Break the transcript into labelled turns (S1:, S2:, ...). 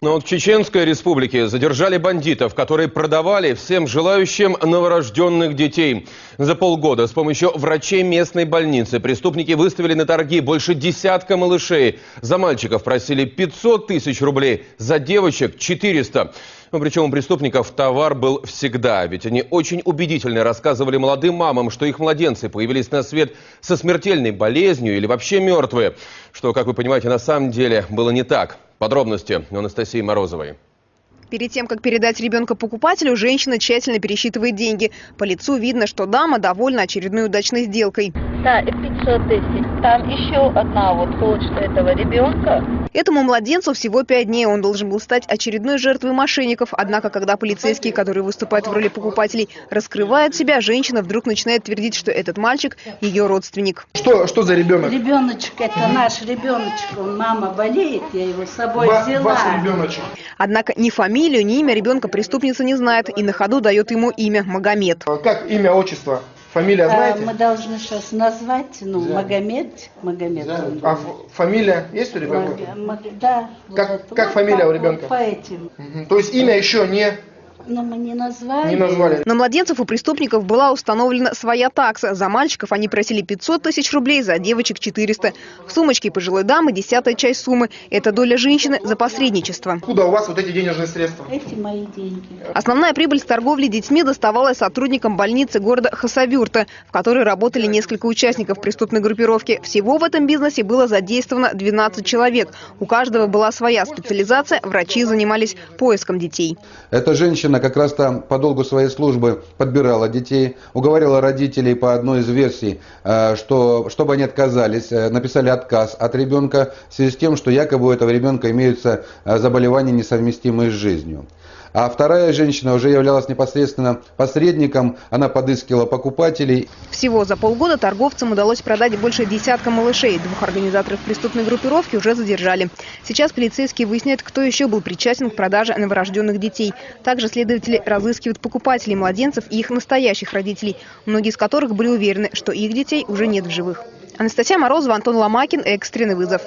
S1: Но в Чеченской республике задержали бандитов, которые продавали всем желающим новорожденных детей. За полгода с помощью врачей местной больницы преступники выставили на торги больше десятка малышей. За мальчиков просили 500 тысяч рублей, за девочек 400. Но причем у преступников товар был всегда, ведь они очень убедительно рассказывали молодым мамам, что их младенцы появились на свет со смертельной болезнью или вообще мертвые. Что, как вы понимаете, на самом деле было не так. Подробности у Анастасии Морозовой.
S2: Перед тем, как передать ребенка покупателю, женщина тщательно пересчитывает деньги. По лицу видно, что дама довольна очередной удачной сделкой.
S3: Да, и 500 тысяч. Там еще одна вот почта этого ребенка.
S2: Этому младенцу всего 5 дней. Он должен был стать очередной жертвой мошенников. Однако, когда полицейские, которые выступают в роли покупателей, раскрывают себя, женщина вдруг начинает твердить, что этот мальчик – ее родственник.
S4: Что за ребенок?
S5: Ребеночек, это наш ребеночек. Мама болеет, я его с собой взяла.
S4: Ваш ребеночек.
S2: Однако ни фамилию, ни имя ребенка преступница не знает и на ходу дает ему имя – Магомед.
S4: Как имя, отчество? Фамилия знаете?
S5: Мы должны сейчас назвать, Магомед.
S4: А фамилия есть у ребенка?
S5: Да.
S4: Как фамилия у ребенка?
S5: По этим.
S4: То есть имя еще не...
S5: Но мы не назвали.
S4: Не назвали.
S2: На младенцев у преступников была установлена своя такса. За мальчиков они просили 500 тысяч рублей, за девочек 400. В сумочке пожилой дамы 10-я часть суммы. Это доля женщины за посредничество.
S4: Откуда у вас вот эти денежные средства?
S5: Эти мои деньги.
S2: Основная прибыль с торговли детьми доставалась сотрудникам больницы города Хасавюрта, в которой работали несколько участников преступной группировки. Всего в этом бизнесе было задействовано 12 человек. У каждого была своя специализация. Врачи занимались поиском детей.
S6: Эта женщина как раз-то по долгу своей службы подбирала детей, уговаривала родителей по одной из версий, что чтобы они отказались, написали отказ от ребенка в связи с тем, что якобы у этого ребенка имеются заболевания, несовместимые с жизнью. А вторая женщина уже являлась непосредственно посредником, она подыскивала покупателей.
S2: Всего за полгода торговцам удалось продать больше десятка малышей. 2 организаторов преступной группировки уже задержали. Сейчас полицейские выясняют, кто еще был причастен к продаже новорожденных детей. Также следователи разыскивают покупателей младенцев и их настоящих родителей, многие из которых были уверены, что их детей уже нет в живых. Анастасия Морозова, Антон Ломакин, экстренный вызов.